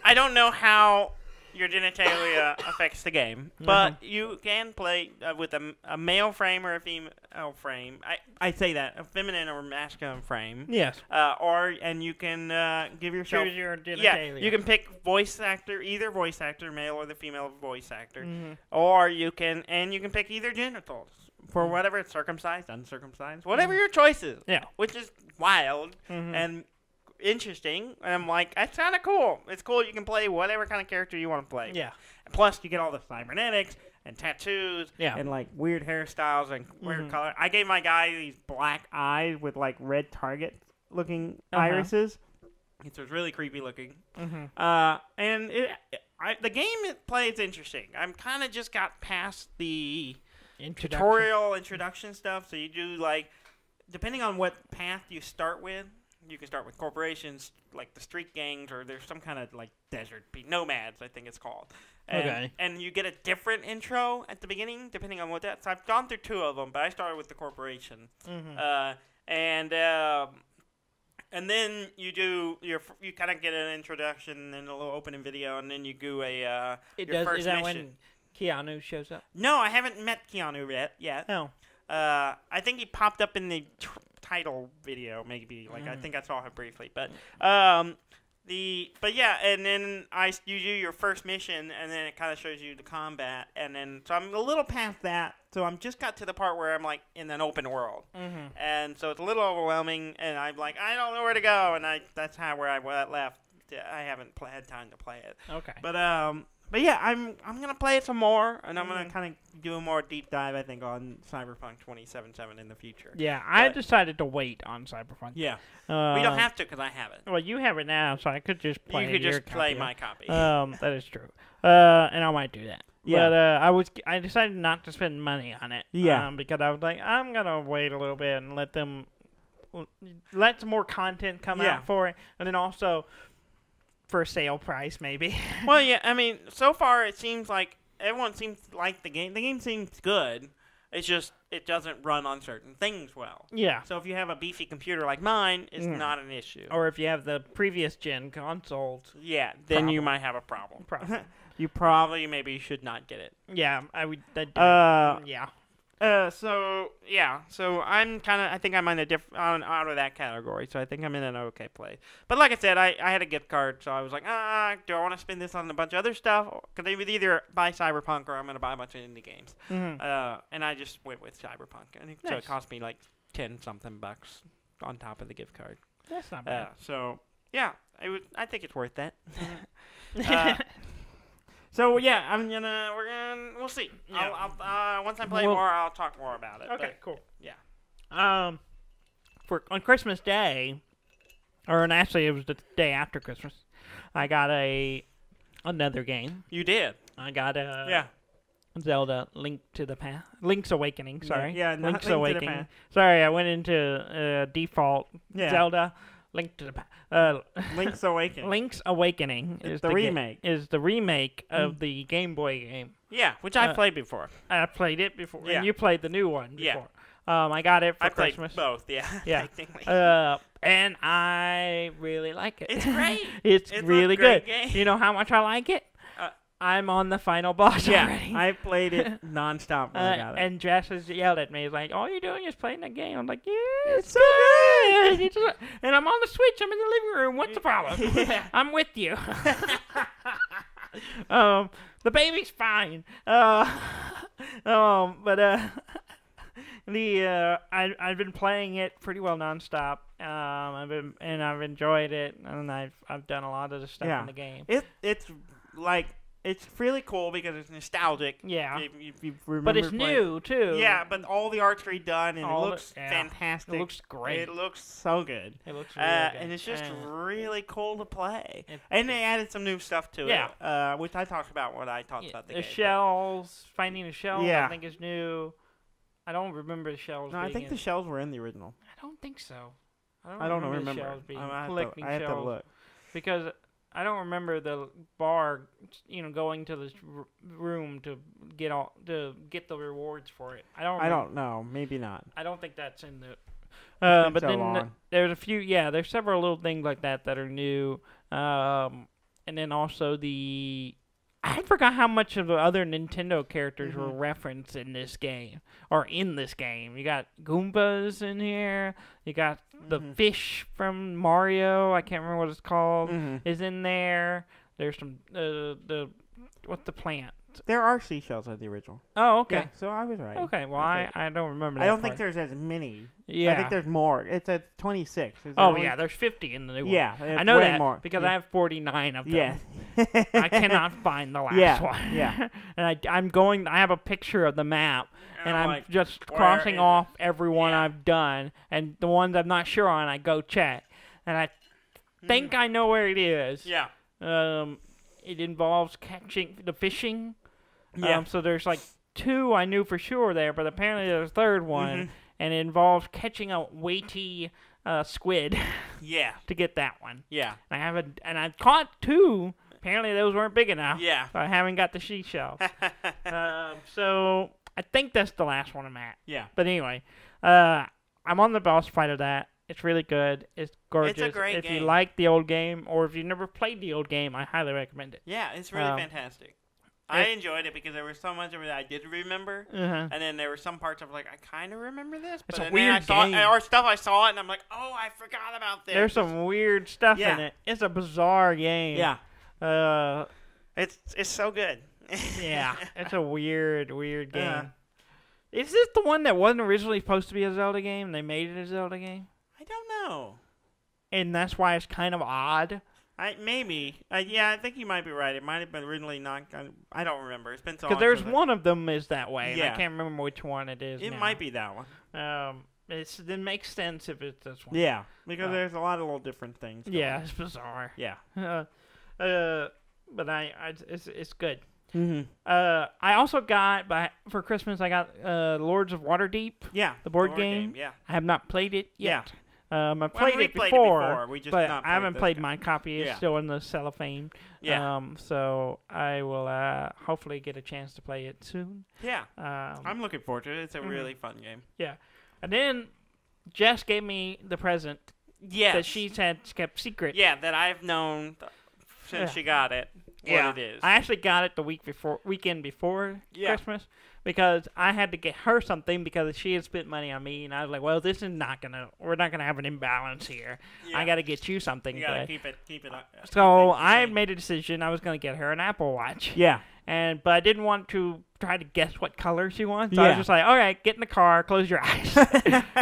I don't know how your genitalia affects the game, but you can play with a male frame or a female frame. I say that, a feminine or masculine frame. Yes. And you can give yourself... Choose your genitalia. Yeah, you can pick either voice actor, male or the female voice actor. Or you can pick either genitals for whatever, circumcised, uncircumcised, whatever your choice is. Yeah. Which is wild and interesting, and I'm like, that's kind of cool. It's cool you can play whatever kind of character you want to play. Yeah. And plus, you get all the cybernetics and tattoos and like weird hairstyles and weird color. I gave my guy these black eyes with like red target looking irises. It was really creepy looking. And the game it plays interesting. I'm kind of just got past the tutorial introduction stuff. So you do like, depending on what path you start with. You can start with corporations, like the street gangs, or there's some kind of, like, desert nomads, I think it's called. And you get a different intro at the beginning, depending on what that... So I've gone through 2 of them, but I started with the corporation. And then you kind of get an introduction and a little opening video, and then you do your first is that mission. When Keanu shows up? No, I haven't met Keanu yet. No. I think he popped up in the title video, maybe. Like, I think I saw him briefly. But But yeah, and then you do your first mission, and then it kind of shows you the combat, and then so I'm a little past that, so I'm just got to the part where I'm like in an open world, and so it's a little overwhelming, and I'm like I don't know where to go, and that's where I left. I haven't had time to play it. Okay. But yeah, I'm gonna play it some more, and I'm gonna kind of do a more deep dive, I think, on Cyberpunk 2077 in the future. Yeah, I decided to wait on Cyberpunk. Yeah, we don't have to because I have it. Well, you have it now, so I could just play. You could just play my copy. That is true. And I might do that. Yeah. But I decided not to spend money on it. Yeah. Because I was like, I'm gonna wait a little bit and let some more content come out for it, and then also for a sale price, maybe. Well, yeah, I mean, so far it seems like everyone seems to like the game. The game seems good. It's just it doesn't run on certain things well. Yeah. So if you have a beefy computer like mine, it's not an issue. Or if you have the previous gen consoles. Yeah, then you might have a problem. You probably maybe should not get it. Yeah, I would. Yeah. So I'm I think I'm in out of that category. So I think I'm in an okay place. But like I said, I had a gift card, so I was like, do I want to spend this on a bunch of other stuff? Because I would either buy Cyberpunk or I'm going to buy a bunch of indie games. And I just went with Cyberpunk, and so it cost me like $10-something on top of the gift card. That's not bad. So yeah, I think it's worth that. So yeah, we'll see. Yeah. I'll once I play more, I'll talk more about it. Okay, cool. Yeah. On Christmas Day, actually it was the day after Christmas, I got another game. You did. I got Zelda Link's Awakening. Sorry. Yeah. Link's Awakening. Sorry, I went into default Zelda. Link to the Link's Awakening. Link's Awakening is the remake. Is the remake of the Game Boy game. Yeah, which I played before. I played it before, yeah. and you played the new one before. Yeah. I got it for I Christmas. played both. Yeah. Yeah. And I really like it. It's great. it's really a great good. Game. You know how much I like it? I'm on the final boss already. I played it nonstop when I got it. And Jess has yelled at me. He's like, all you're doing is playing the game. I'm like, yeah, it's so good. And I'm on the Switch. I'm in the living room. What's the problem? Yeah. I'm with you. The baby's fine. I've been playing it pretty well nonstop. I've enjoyed it, and I've done a lot of the stuff in the game. It's really cool because it's nostalgic. Yeah. If you remember but it's new, too. Yeah, but all the art's redone, and it looks fantastic. It looks great. It looks so good. It looks really good. And it's just really cool to play. And they added some new stuff to it, which I talked about when I talked about the game. Shells, finding the shells, I think is new. I don't remember the shells No, I think the shells were in the original. I don't think so. I don't remember. The shells being I collecting have to look. Because I don't remember the bar, going to this room to get the rewards for it. I don't know. Maybe not. I don't think that's in the. But so then there's a few. Yeah, there's several little things like that are new. And then also I forgot how much of the other Nintendo characters were referenced in this game. You got Goombas in here. You got the fish from Mario. I can't remember what it's called. Is in there. There's some what's the plant? There are seashells at the original. Oh, okay. Yeah, so I was right. Okay, well, I don't remember that I don't part. think there's as many. Yeah. I think there's more. It's at 26. Yeah, there's 50 in the new one. Yeah, I know that more. because I have 49 of them. Yeah. I cannot find the last one. Yeah. And I have a picture of the map, and I'm like, just crossing off every one I've done, and the ones I'm not sure on, I go check. And I think I know where it is. Yeah. It involves catching the fishing. Yeah. So there's like 2 I knew for sure there, but apparently there's a third one, and it involves catching a weighty squid. Yeah. To get that one. Yeah. And I've caught 2. Apparently those weren't big enough. Yeah. So I haven't got the seashell. So I think that's the last one I'm at. Yeah. But anyway, I'm on the boss fight of that. It's really good. It's gorgeous. It's a great game. If you like the old game, or if you've never played the old game, I highly recommend it. Yeah, it's really fantastic. I enjoyed it because there was so much of it I did remember, and then there were some parts of like I kind of remember this, it's but a weird game. or stuff I saw it and I'm like, oh, I forgot about this. There's some weird stuff in it. It's a bizarre game. Yeah. It's so good. Yeah, it's a weird game. Is this the one that wasn't originally supposed to be a Zelda game? They made it a Zelda game? I don't know. And that's why it's kind of odd? Maybe. Yeah, I think you might be right. It might have been originally not. I don't remember. It's been so long. Because there's one of them is that way, and Yeah. I can't remember which one it is. It now. might be that one. It makes sense if it's this one. Yeah, because there's a lot of little different things. Yeah, it's bizarre. Yeah. But it's good. Mm-hmm. I also got for Christmas. I got Lords of Waterdeep. Yeah. The board game. Yeah. I have not played it yet. I played it before. We just but not I haven't played this my copy. It's still in the cellophane. Yeah. So I will hopefully get a chance to play it soon. Yeah. I'm looking forward to it. It's a really fun game. Yeah. And then Jess gave me the present that she's kept secret. Yeah, that I've known since she got it. What it is. I actually got it the weekend before Christmas because I had to get her something because she had spent money on me, and I was like, well, we're not gonna have an imbalance here. Yeah. I got to get you something. You gotta keep it up. So I made a decision. I was gonna get her an Apple Watch. Yeah. But I didn't want to try to guess what color she wants. So I was just like, all right, get in the car, close your eyes.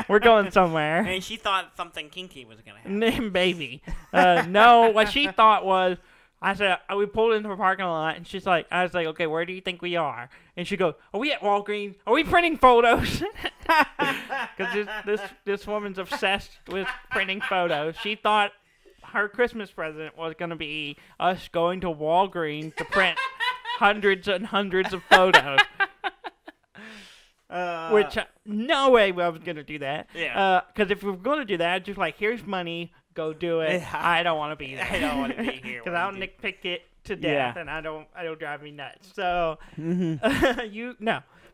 We're going somewhere. And she thought something kinky was going to happen. Baby. No, what she thought was, I said, we pulled into the parking lot, and I was like, okay, where do you think we are? And she goes, are we at Walgreens? Are we printing photos? Because this woman's obsessed with printing photos. She thought her Christmas present was going to be us going to Walgreens to print hundreds and hundreds of photos. Which, no way I was going to do that. Yeah. Because if we were going to do that, just like, here's money, go do it. Yeah. I don't want to be there. I don't want to be here. Because I'll nitpick it to death, and it'll drive me nuts. So, no.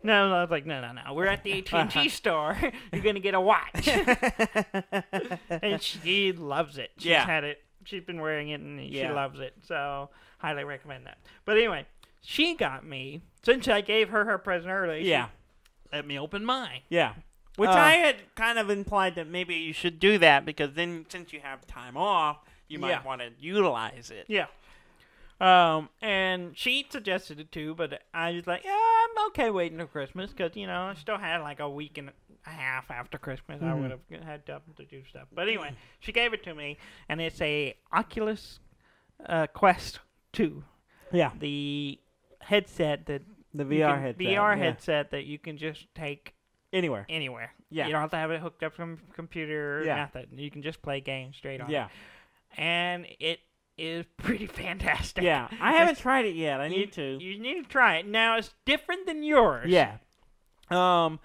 I was like, no. We're at the AT&T store. You're going to get a watch. And she loves it. She's had it. She's been wearing it, and she loves it. So, highly recommend that. But anyway, she got me, since I gave her present early, she let me open mine. Yeah. Which I had kind of implied that maybe you should do that, because then since you have time off, you might want to utilize it. Yeah. And she suggested it too, but I was like, yeah, I'm okay waiting till Christmas, because, I still had like a week and a half after Christmas. I would have had to do stuff. But anyway, she gave it to me, and it's a Oculus Quest 2. Yeah. The headset that... The VR headset. VR headset that you can just take... Anywhere. Yeah. You don't have to have it hooked up from a computer or nothing. You can just play games straight on. Yeah. And it is pretty fantastic. Yeah. I haven't tried it yet. I need to. You need to try it. Now, it's different than yours. Yeah. I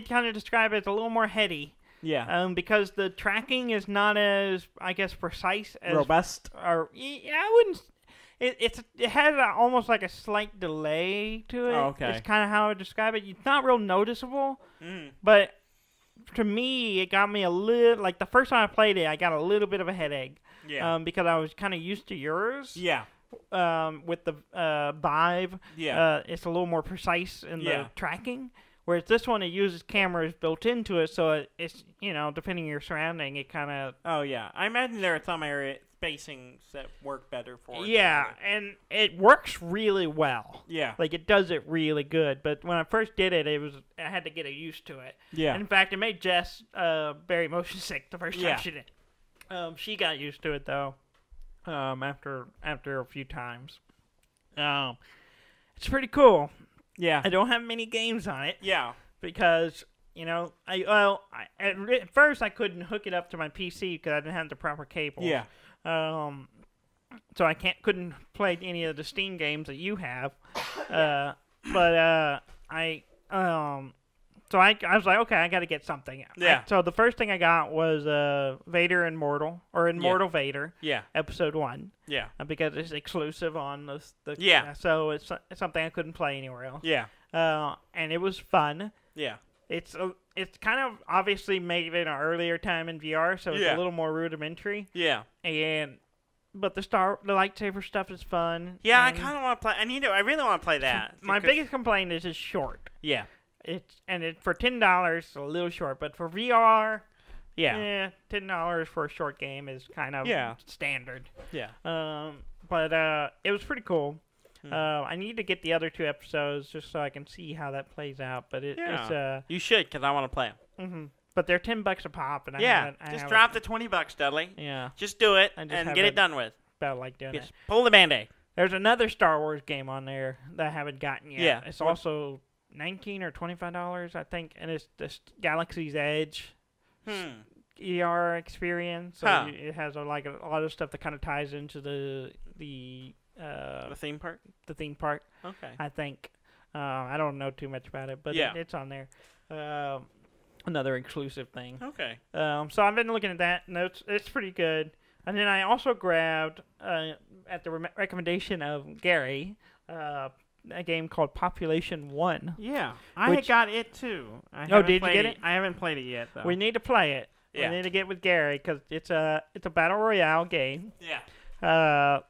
kind of describe it as a little more heady. Yeah. Because the tracking is not as, I guess, precise as... Robust? Or, I wouldn't... It has almost like a slight delay to it. Oh, okay. It's kind of how I would describe it. It's not real noticeable, but to me, it got me a little... Like, the first time I played it, I got a little bit of a headache. Yeah. Because I was kind of used to yours. Yeah. With the Vive. Yeah. It's a little more precise in the tracking. Whereas this one, it uses cameras built into it, so it's, depending on your surrounding, it kind of... Oh, yeah. I imagine there are some spacings that work better for it. Yeah, and it works really well. Yeah. Like, it does it really good. But when I first did it, I had to get used to it. Yeah. And in fact, it made Jess very motion sick the first time she did. She got used to it, though, after a few times. It's pretty cool. Yeah. I don't have many games on it. Yeah. Because, at first I couldn't hook it up to my PC because I didn't have the proper cables. Yeah. So I couldn't play any of the Steam games that you have. So I was like, okay, I got to get something. Yeah. So the first thing I got was Vader Immortal, or Immortal Vader. Yeah. Episode 1. Yeah. Because it's exclusive on the Yeah. So it's something I couldn't play anywhere else. Yeah. And it was fun. Yeah. It's kind of obviously made it an earlier time in VR, so it's a little more rudimentary. Yeah. but the lightsaber stuff is fun. Yeah, I kind of want to play. I really want to play that. My biggest complaint is it's short. Yeah. It's for $10, it's a little short, but for VR, yeah, $10 for a short game is kind of standard. Yeah. But it was pretty cool. I need to get the other 2 episodes just so I can see how that plays out. But it's you should, because I want to play them. Mm-hmm. But they're $10 a pop, and just drop the $20, Dudley. Yeah. Just do it and get it done with. About like doing it. Pull the Band-Aid. There's another Star Wars game on there that I haven't gotten yet. Yeah. It's also $19 or $25, I think, and it's this Galaxy's Edge ER experience. So it has a lot of stuff that kind of ties into the theme park. The theme park. Okay. I think. I don't know too much about it, but it's on there. Another exclusive thing. Okay. So I've been looking at that, and it's pretty good. And then I also grabbed, at the recommendation of Gary, a game called Population 1. Yeah, I got it too. Did you get it? I haven't played it yet, though. We need to play it. Yeah. We need to get with Gary because it's a battle royale game. Yeah.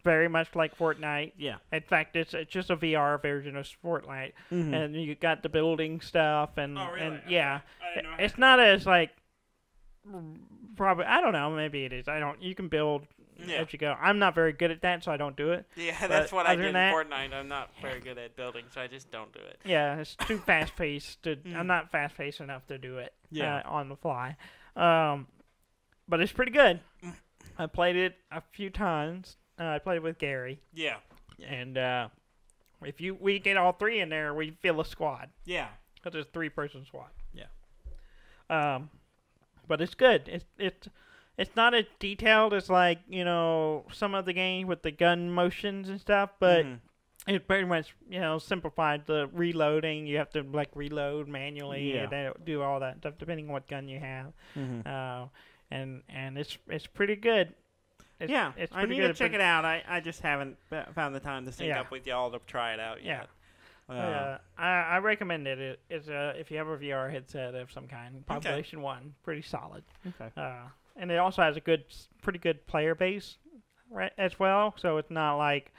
Very much like Fortnite. Yeah. In fact, it's just a VR version of Fortnite, and you got the building stuff and really? and yeah, I didn't know it's not as like probably I don't know, maybe it is. You can build as you go. I'm not very good at that, so I don't do it. Yeah, that's what I did in Fortnite. I'm not very good at building, so I just don't do it. Yeah, it's too fast paced. I'm not fast paced enough to do it on the fly. But it's pretty good. I played it a few times. I played with Gary. Yeah. And if we get all 3 in there, we fill a squad. Yeah. Because it's a 3-person squad. Yeah. But it's good. It's not as detailed as like some of the games with the gun motions and stuff, but it pretty much simplified the reloading. You have to like reload manually and do all that stuff depending on what gun you have. And it's pretty good. I need to check it out. I just haven't found the time to sync up with y'all to try it out yet. I recommend it. It's if you have a VR headset of some kind, Population 1, pretty solid. Okay. And it also has a pretty good player base, right, as well. So it's not like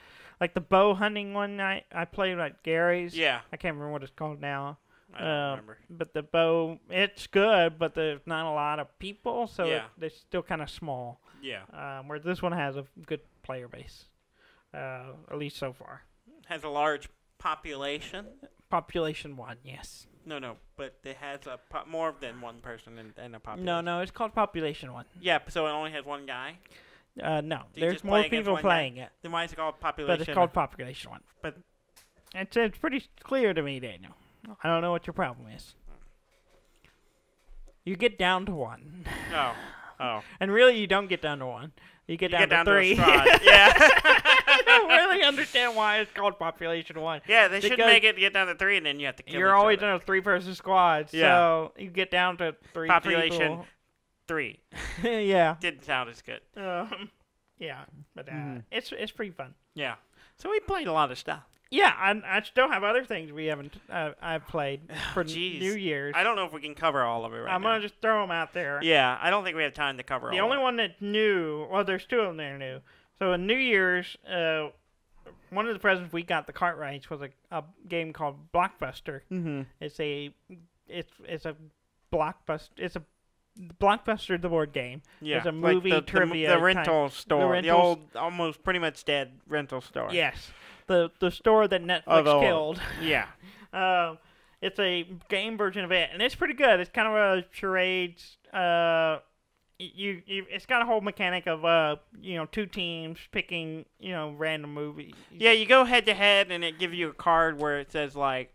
the bow hunting one night I played at Gary's. Yeah. I can't remember what it's called now. I don't remember. But the bow, it's good, but there's not a lot of people, so they're still kind of small. Yeah. Where this one has a good player base, at least so far. Has a large population? Population 1, yes. No, but it has more than one person in a population. No, it's called Population 1. Yeah, so it only has one guy? No, there's more people playing it. Then why is it called Population? But it's called Population 1. But it's pretty clear to me, Daniel. I don't know what your problem is. You get down to 1. Oh. And really, you don't get down to 1. You get down to 3. Yeah. I don't really understand why it's called Population 1. Yeah, they should make it get down to 3, and then you have to kill You're always in a 3-person squad, so you get down to 3 Population people. 3. Yeah. Didn't sound as good. Yeah, but it's pretty fun. Yeah. So we played a lot of stuff. Yeah, I still have other things we haven't I've played for New Year's. I don't know if we can cover all of it right now. I'm going to just throw them out there. Yeah, I don't think we have time to cover all of it. The only one that's new, well, there's 2 of them that are new. So in New Year's, one of the presents we got, the cart rights, was a game called Blockbuster. Mm-hmm. It's a Blockbuster. It's a Blockbuster, the board game. Yeah, it's a movie trivia. The rental store, the old, almost pretty much dead rental store. Yes, the store that Netflix killed. Yeah. It's a game version of it, and it's pretty good. It's kind of a charades. It's got a whole mechanic of 2 teams picking random movies. Yeah, you go head to head, and it gives you a card where it says like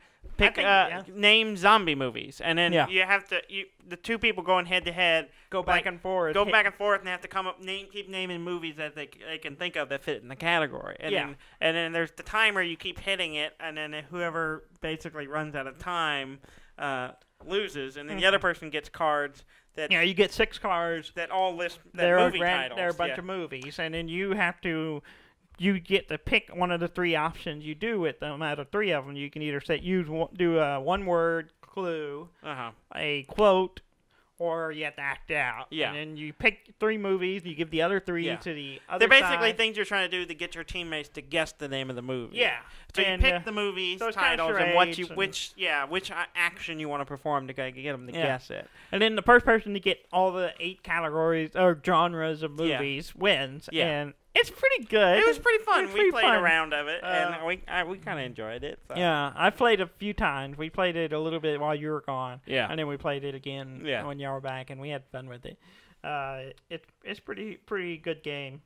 name zombie movies, and then you have to the 2 people going head to head go back and forth, and they have to come up keep naming movies that they can think of that fit in the category, and then there's the timer. You keep hitting it, and then whoever basically runs out of time loses, and then the other person gets cards. You get 6 cards that all list movie titles. There are a bunch of movies, and then you get to pick one of the 3 options you do with them. Out of 3 of them, you can either do a 1-word clue, a quote, or you have to act it out. Yeah. And then you pick 3 movies, you give the other 3 to the other They're basically side. things you're trying to do to get your teammates to guess the name of the movie. Yeah. So and, you pick the movies, so kind of titles, and what you charades which action you want to perform to get them to guess it. And then the first person to get all the 8 categories or genres of movies wins. Yeah. And it's pretty good. It was pretty fun. We pretty played fun. a round of it, and we kind of enjoyed it. So. Yeah, I played a few times. We played it a little bit while you were gone. Yeah. And then we played it again when y'all were back, and we had fun with it. It's pretty good game.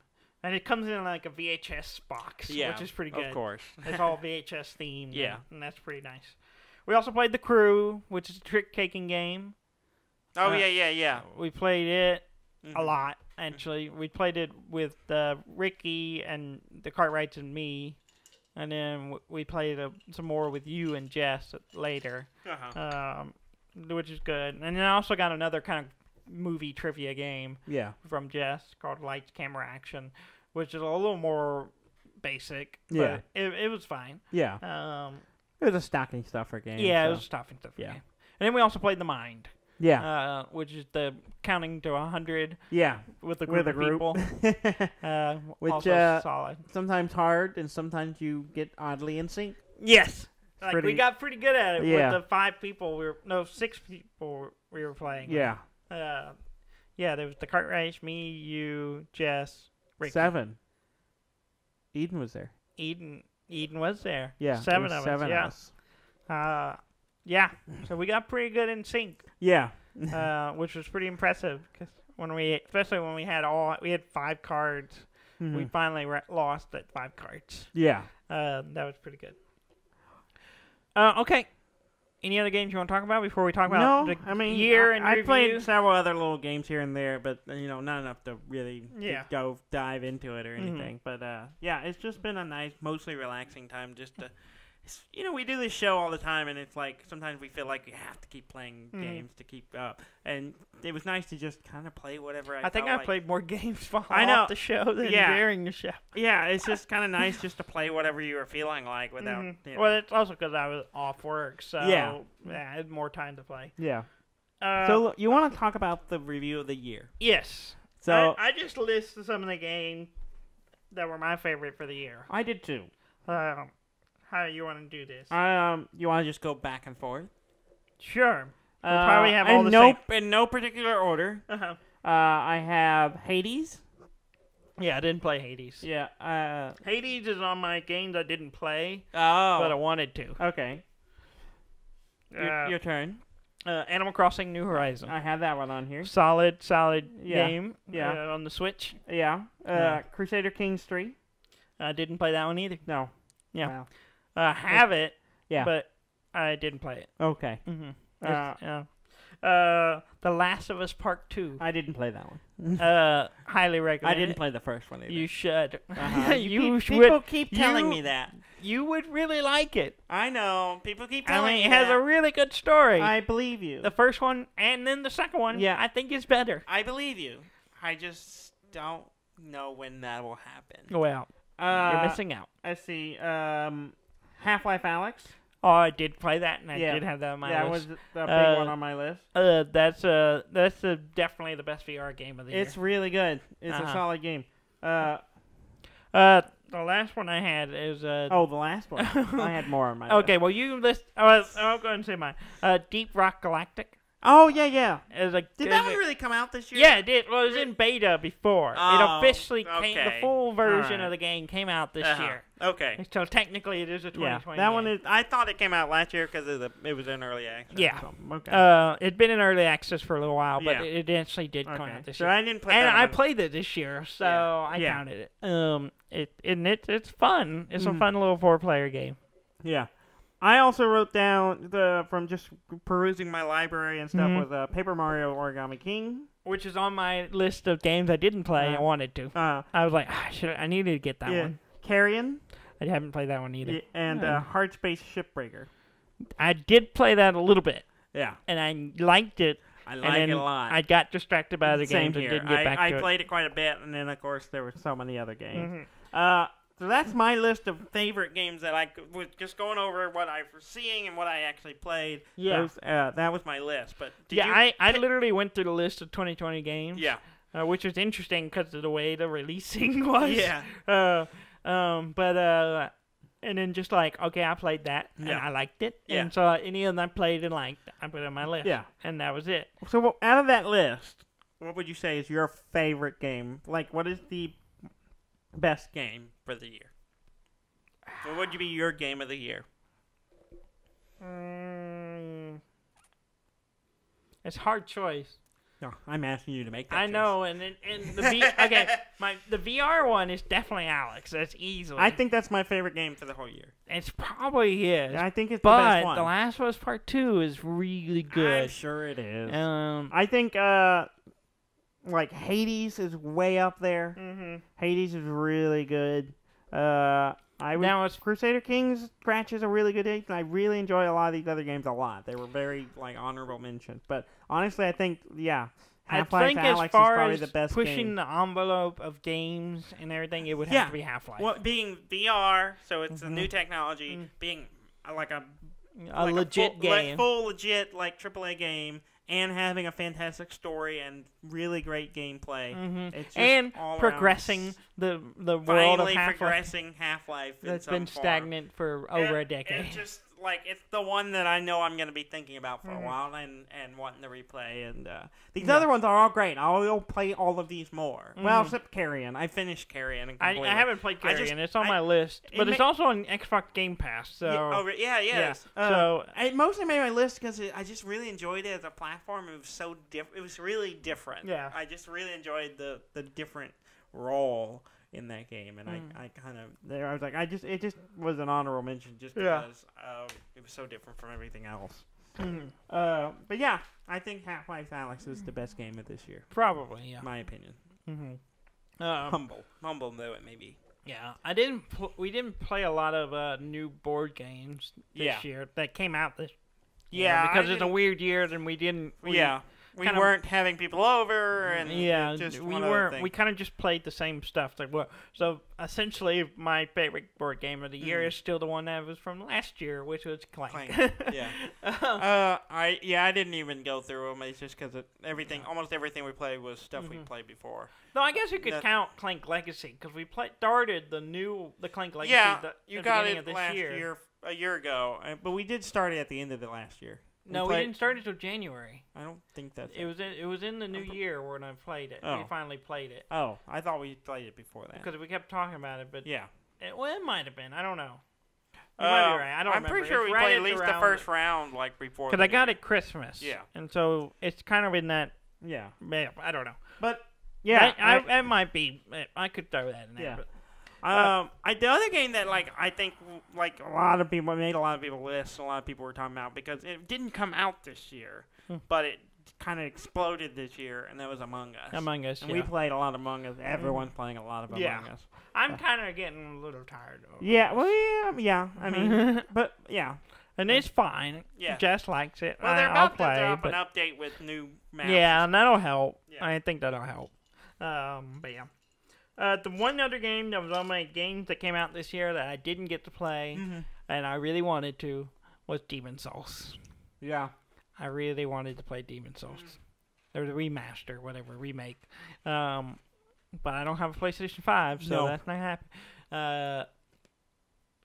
And it comes in like a VHS box, which is pretty good. Of course. It's all VHS themed. Yeah. And that's pretty nice. We also played The Crew, which is a trick-taking game. Oh, yeah. We played it a lot, actually. We played it with Ricky and the Cartwrights and me. And then we played some more with you and Jess later, which is good. And then I also got another kind of movie trivia game from Jess called Lights, Camera, Action, which is a little more basic, but it was fine. Yeah. It was a stocking stuffer game. Yeah, it was a stocking stuffer game. And then we also played The Mind. Yeah. Which is the counting to 100 with a group of people. Which, also solid. Sometimes hard, and sometimes you get oddly in sync. Yes. We got pretty good at it with the 6 people we were playing. Yeah. There was the Cartwrights, me, you, Jess, Ricky. 7. Eden was there. Eden was there. Yeah. 7 of us. 7 of us. Yeah. So we got pretty good in sync. Yeah. Which was pretty impressive, because especially when we had 5 cards, we finally lost at 5 cards. Yeah. That was pretty good. Okay. Any other games you want to talk about before we talk about the year and I review? played several other little games here and there, but not enough to really go dive into it or anything. But it's just been a nice, mostly relaxing time just to. We do this show all the time, and it's like sometimes we feel like we have to keep playing games to keep up. And it was nice to just kind of play whatever I think I played more games off the show than during the show. Yeah, it's just kind of nice just to play whatever you were feeling like without. Well, it's also because I was off work, so I had more time to play. Yeah. So you want to talk about the review of the year? Yes. So I just listed some of the games that were my favorite for the year. I did too. How you want to do this? You want to just go back and forth? Sure. We'll probably have all the same. In no particular order. Uh-huh. I have Hades. Yeah, I didn't play Hades. Yeah. Hades is on my games I didn't play, Oh. but I wanted to. Okay. Your turn. Animal Crossing New Horizons. I have that one on here. Solid game. Yeah. On the Switch. Yeah. Crusader Kings 3. I didn't play that one either. No. Yeah. Wow. Have it. Yeah. But I didn't play it. Okay. The Last of Us Part 2. I didn't play that one. Highly recommend I didn't it. play the first one either. You should. People keep telling me that. You would really like it. I know. People keep telling me it has that. a really good story. I believe you. The first one and then the second one, I think is better. I believe you. I just don't know when that will happen. Well, you're missing out. Let's see. Half-Life Alyx. Oh, I did play that, and I did have that on my list. That was the big one on my list. That's definitely the best VR game of the year. It's really good. It's a solid game. The last one I had is the last one. I had more on my list. Okay, well you list. I'll go and say mine. Deep Rock Galactic. Oh yeah. Did that one really come out this year? Yeah, it did. Well, it was in beta before. Oh, it officially came. The full version right. of the game came out this year. Okay. So technically, it is a 2020. That game. one is. I thought it came out last year because it was in early access. Yeah. Okay. It'd been in early access for a little while, but Yeah. it actually did come out this So year. I didn't play And that I one. played it this year, so I counted it. It's fun. It's Mm-hmm. a fun little 4-player game. Yeah. I also wrote down from just perusing my library and stuff was Paper Mario Origami King, Which is on my list of games I didn't play. I wanted to. I was like, I needed to get that one. Carrion. I haven't played that one either. And Hard Space Shipbreaker. I did play that a little bit. Yeah. And I liked it. I like it a lot. I got distracted by other Same games here. and didn't get back to it. I played it quite a bit, And then, of course, there were so many other games. So that's my list of favorite games that I was just going over what I was seeing and what I actually played. Yeah. Those, that was my list. But I literally went through the list of 2020 games. Yeah. Which was interesting because of the way the releasing was. Yeah. And then just like, okay, I played that, and I liked it. Yeah. And so any of them I played and liked, I put it on my list. Yeah. And that was it. So out of that list, what would you say is your favorite game? Like, what is the best game for the year? What would be your game of the year? It's a hard choice. No, I'm asking you to make that I choice. know, and the VR one is definitely Alex. That's easily. I think that's my favorite game for the whole year. It's probably is. I think it's the best But one. The Last of Us Part 2 is really good. I'm sure it is. Um, I think, like, Hades is way up there. mm-hmm. Hades is really good. Now it's Crusader Kings scratches a really good game. I really enjoy a lot of these other games a lot. They were very, like, honorable mentions. But honestly, I think, Half-Life I think Alyx as is far probably as the best pushing game. the envelope of games and everything, it would have to be Half-Life. Well, being VR, so it's a new technology, being like a legit game. full legit like AAA game, and having a fantastic story and really great gameplay. It's just and all progressing the world of finally Half-Life progressing Half-Life that's in been some form. stagnant for over a decade. It's just like it's the one that I know I'm going to be thinking about for a while and wanting to replay. And these other ones are all great. I'll play all of these more. Well, except Carrion. I finished Carrion. I haven't played Carrion. It's on my list, but it's ma- also on Xbox Game Pass. So yes. So it mostly made my list because I just really enjoyed it as a platform. It was so different. It was really different. Yeah. I just really enjoyed the different role in that game, and I kind of there. I was like, it just was an honorable mention just because it was so different from everything else. But yeah, I think Half-Life Alyx is the best game of this year. probably, yeah. My opinion. Humble though it may be. Yeah, we didn't play a lot of new board games this year that came out this. Because it's a weird year, then we didn't. We weren't having people over, and just we one other weren't. thing. We kind of just played the same stuff. So essentially, my favorite board game of the year is still the one that was from last year, which was Clank. I didn't even go through them. It's just because almost everything we played was stuff we played before. No, I guess you could count Clank Legacy because we started the Clank Legacy. You at got the beginning it of this last year. a year ago, but we did start it at the end of the last year. No, we didn't start it until January. I don't think that's It was in the new year when I played it. Oh. We finally played it. Oh, I thought we played it before that. Because we kept talking about it, but yeah. It might have been. I don't know. You might be right. I don't remember. I'm pretty sure It's we right played at least the around first round like before. Because I got it Christmas. Yeah. And so it's kind of in that. Yeah. I don't know. But yeah, it might be. I could throw that in there. Yeah. But, the other game that I think a lot of people made a lot of people lists, a lot of people were talking about because it didn't come out this year, but it kind of exploded this year, and that was Among Us. Among Us, and we played a lot of Among Us. Everyone's playing a lot of Among Us. I'm kind of getting a little tired of it. Yeah, well, yeah. I mean, but yeah. And it's fine. Yeah. Jess likes it. Well, they're I'll about play, to drop but an update with new maps. yeah, and that'll help. Yeah. I think that'll help. But yeah. The one other game that was on my games that came out this year that I didn't get to play, and I really wanted to, was Demon Souls. Yeah. I really wanted to play Demon Souls. There was a remaster, remake. But I don't have a PlayStation 5, so that's not happening.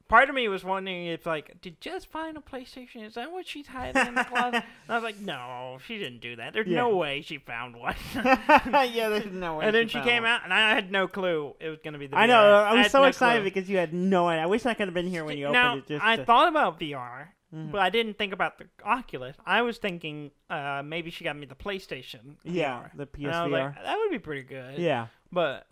Part of me was wondering if, did Jess find a PlayStation? Is that what she's hiding in the closet? And I was like, no, she didn't do that. There's no way she found one. Yeah, there's no way. And then she came out, and I had no clue it was going to be the VR. I know. I was so no excited clue. because you had no idea. I wish I could have been here when you opened it. I thought about VR, but I didn't think about the Oculus. I was thinking maybe she got me the PlayStation. Yeah, VR. the PSVR. And I was like, that would be pretty good. Yeah. But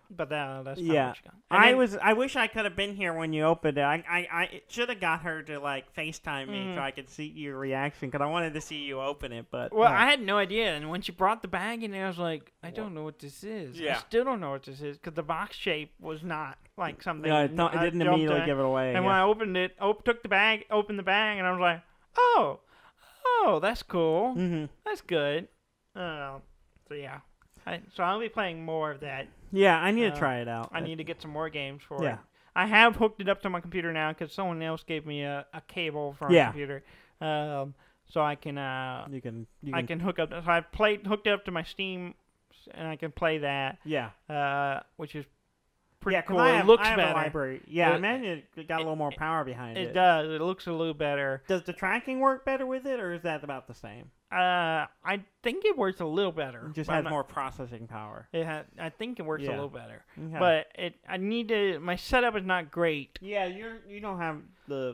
that's not what she got. I wish I could have been here when you opened it. I should have got her to FaceTime me so I could see your reaction because I wanted to see you open it. But I had no idea, and when she brought the bag in there, I was like, I don't know what this is. Yeah. I still don't know what this is because the box shape was not like something. Yeah, it didn't immediately give it away. And when I opened it, opened the bag, and I was like, oh, that's cool. Mm-hmm. That's good. So yeah. So I'll be playing more of that. Yeah, I need to try it out. I need to get some more games for it. Yeah. I have hooked it up to my computer now because someone else gave me a cable for my computer. So I can You can I can hook up. So I hooked it up to my Steam, and I can play that. Yeah. Which is pretty cool. I It have, looks I have better. a library. Yeah, I imagine it got a little more power behind it. It does. It looks a little better. Does the tracking work better with it, or is that about the same? I think it works a little better. It just but has more processing power. I think it works a little better. Okay. But I need to. My setup is not great. Yeah, you don't have the.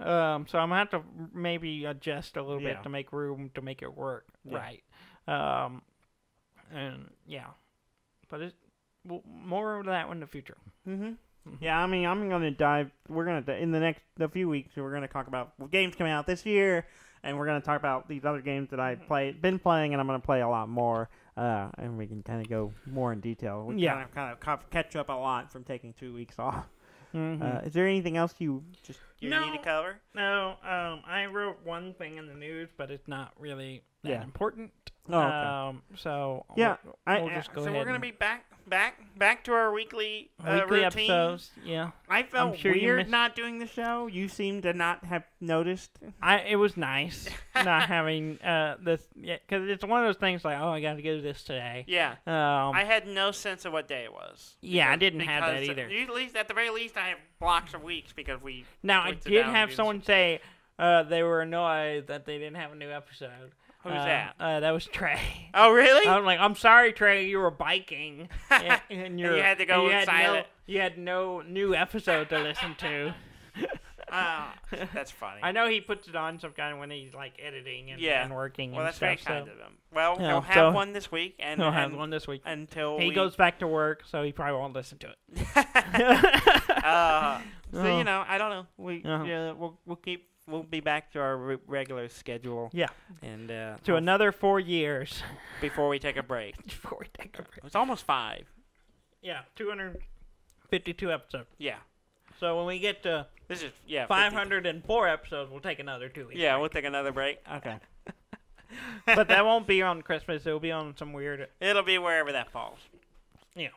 So I'm gonna have to maybe adjust a little bit to make room to make it work right. And but it's more of that in the future. Mm-hmm. Yeah, I mean, I'm gonna dive. We're gonna in the few weeks. We're gonna talk about games coming out this year, and we're gonna talk about these other games that I've been playing, and I'm gonna play a lot more. And we can kind of go more in detail. We kind of catch up a lot from taking 2 weeks off. Mm-hmm. Is there anything else you need to cover? No. I wrote one thing in the news, but it's not really that important. Oh, okay. So we'll just go so ahead. we're gonna be back to our weekly routine. Episodes. Yeah, I felt sure weird not doing the show. You seem to not have noticed. It was nice not having this. Yeah, because it's one of those things like, I got to do this today. Yeah. I had no sense of what day it was. I didn't have that either. At the very least, I have blocks of weeks because we. Now I did have someone say they were annoyed that they didn't have a new episode. Who's that? That was Trey. Oh, really? I was like, I'm sorry, Trey, you were biking. And you had to go silent. You had no new episode to listen to. That's funny. I know he puts it on some kind of when he's like editing and working. Well, that's and very stuff, kind of him. Well, he'll have one this week, and he'll have one this week until he goes back to work, so he probably won't listen to it. So I don't know. We'll be back to our regular schedule. Yeah. And to another 4 years before we take a break. It's almost 5. Yeah, 252 episodes. Yeah. So when we get to 504 episodes, we'll take another 2 weeks. Yeah, we'll take another break. Okay. But that won't be on Christmas. It'll be on some weird. It'll be wherever that falls. Yeah.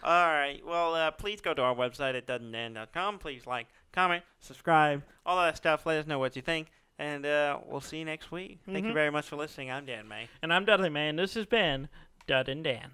All right. Well, please go to our website at dananddan.com. Please like, comment, subscribe, all that stuff. Let us know what you think, and we'll see you next week. Thank you very much for listening. I'm Dan May. And I'm Dudley, man. This has been Dud and Dan.